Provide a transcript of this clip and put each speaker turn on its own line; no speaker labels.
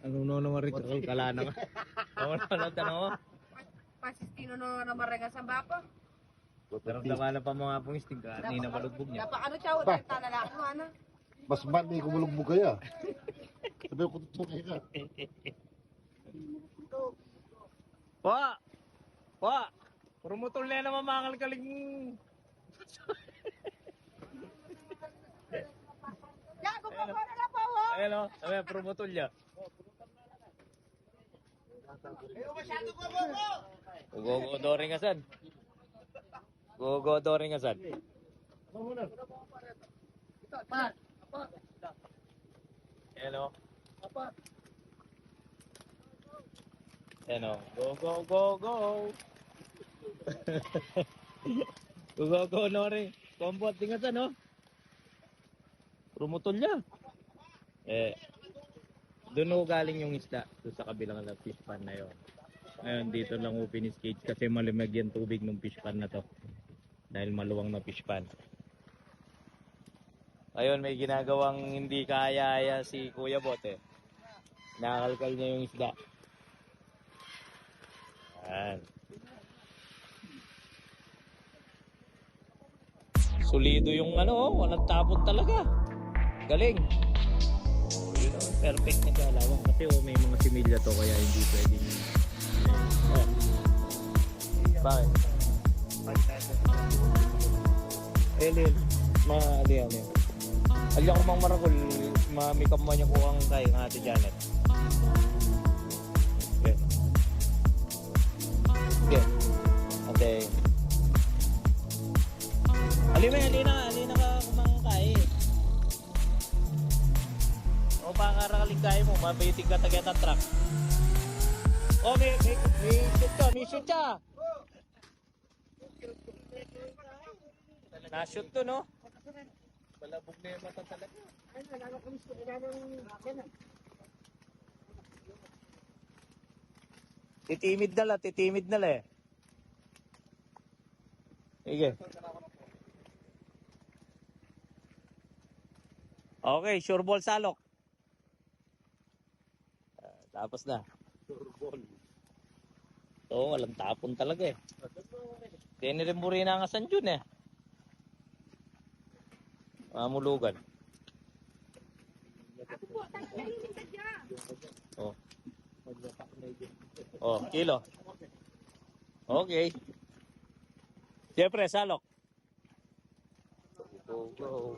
Ano naman rito? Kala na nga. Ano tanong mo?
Pasistino no na marenga sa bapo.
Pero tama na pa mga pungisting ka. Hindi na malugbog niya.
Dapat ano chow, dahil talalaki mo ano.
Mas mali kung malubog kaya. Sabi ko tutukin ka.
Pa! Pa! Promotol na naman makalkaling.
Gago po ko na po.
Ayun o, sabi promotol niya. Gogo doring asan. Gogo doring asan. Ayun o. Ayun o. Go, go, go, go. Go, go, go, Nori. Kompot, tingatan no. Promotol niya. Doon ho galing yung isda. Doon sa kabilang na fish pan na yun. Ngayon dito lang ho finish cage kasi malimag yung tubig ng fish pan na to. Dahil maluwang na fish pan. Ayun, may ginagawang hindi kaya si Kuya Bote. Nakalkal niya yung isda. Yan. Solido yung ano, walang tapon talaga. Galing. Yun, perfect na kalawang kasi may mga similya to kaya hindi pwedeng. Oh. Bakit? Elil, maali yan. Alya ko mang maragol, mamikam mo niya ko ang kay ng ate Janet. Okay. Okay. Ate. Alina ka kumangkay. O pangarakaling kaya mo, mabitig ka tagata truck. Oh, may shoot ka. Na-shoot to, no? Palabog na yung mata talaga. Titimid na la eh. Sige. Okay, sure ball salok. Tapos na. Sure ball. Oo, walang tapon talaga eh. Tinirimburi na nga San Jun eh. Mamulugan. Oh. Oh, kilo. Okay. Siyempre, salok. Go, go.